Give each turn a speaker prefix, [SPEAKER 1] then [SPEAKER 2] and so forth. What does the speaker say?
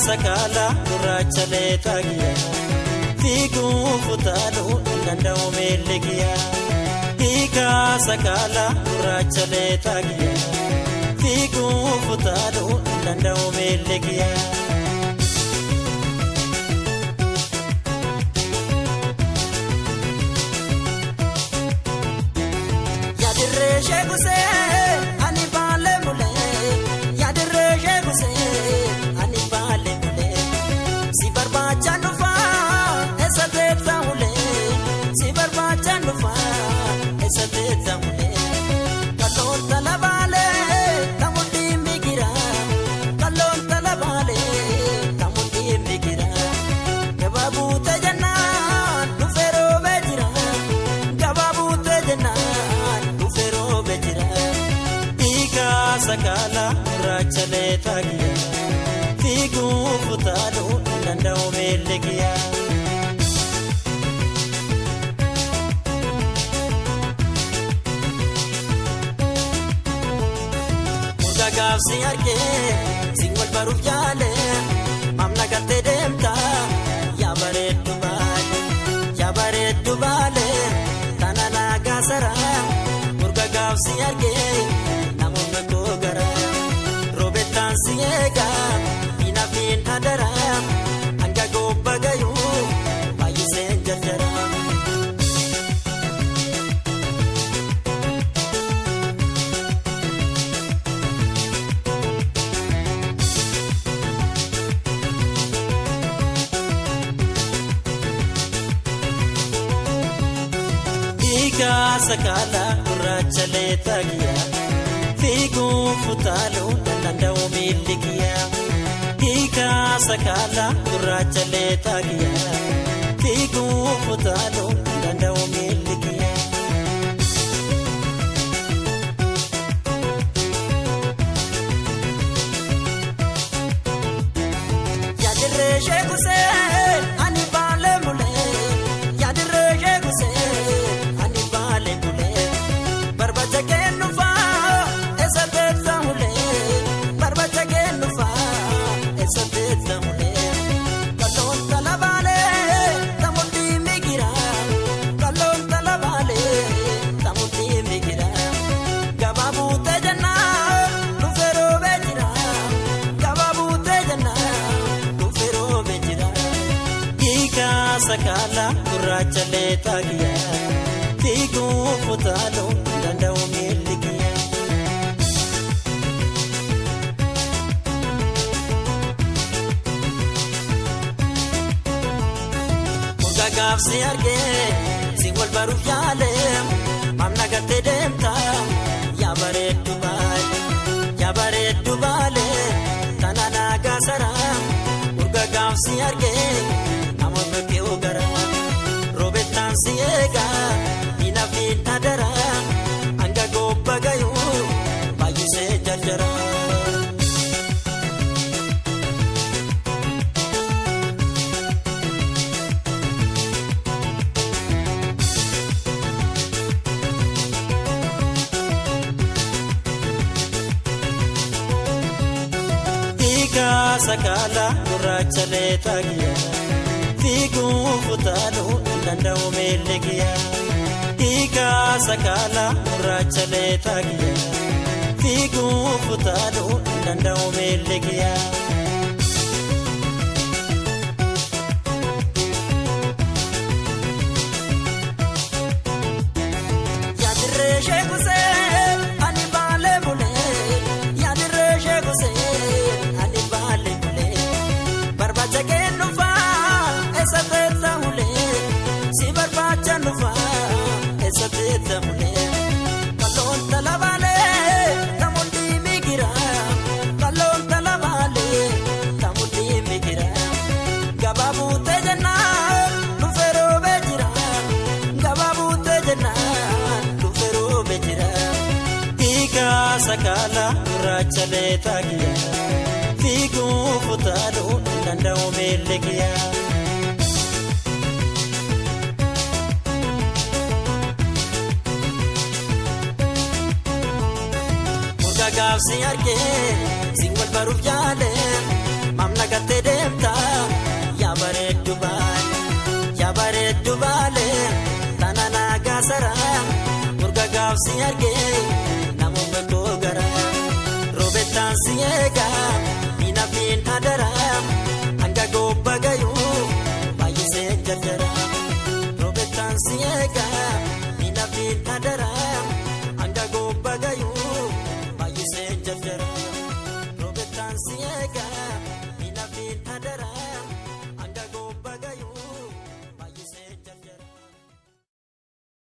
[SPEAKER 1] sakala gurraacha leetagiya fiiguu futaaluu danda'u meellegiya. Hiika sakala gurraacha leetagiya fiiguu futaaluu danda'u meellegiya. Yadirree sheekuse ani baale mule yadirree sheekuse ani baale mule si barbaacha dhufa esa teessa mule si barbaacha dhufa esa teessa mule kalloon tala baale tamutti migira kalloon tala baale tamutti migira gabaabute jennaan dhufeeroo beejira gabaabute jennaan. Sakala gurraacha leetagiya fiiguu futaaluu danda'u meellegiya. Murga gaafsi argee si wal baruuf yaale mamna galtee deemta yaa bareeddu baale tana naagaa sara murga gaafsi argee. Siega ina fin adara anga gobba gayu bayise jajara. Hiika sakala gurraacha leetagiya fiiguu futaaluu danda'u meellegiya. Hiika sakala gurraacha leetagiya fiiguu futaaluu danda'u meellegiya. Yadirree sheekuse ani baale mule yadirree sheekuse ani baale mule barbaacha kennu faa. Sakala gurraacha leetagiya fiiguu futaaluu danda'u meellegiya. Murga gaafsi argee si wal baruuf yaale mamna galtee deemta yaa bareeddu baale tana naagaa sara murga gaafsi argee. Robetaan siega ina fin adara anga gobba gayu bayise jajara. Hiika sakala gurraacha leetagiya fiiguu futaaluu danda'u meellegiya. Hiika sakala gurraacha leetagiya fiiguu futaaluu danda'u meellegiya. Yadirree sheekuse ani baale mule yadirree sheekuse ani baale mule barbaacha kennu faa. Esa teessa mule si barbaacha dhufa esa teessa mule kalloon tala baale tamutti migira kalloon tala baale tamutti migira gabaabute jennaan dhufeeroo beejira gabaabute jennaan dhufeeroo beejira. Hiika sakala gurraacha leetagiya fiiguu futaaluu danda'u meellegiya. Gaafsi argee si wal baruuf yaale mamna gattee deemta yaa bareeddu baale tana nagaa saraa murga gaafsi argee namoota koo garaa roobettaan si eegaa miina fiin adaraa hanga gobba gayuu baay'isee jajjaraa roobettaan si eegaa miina fiin adaraa.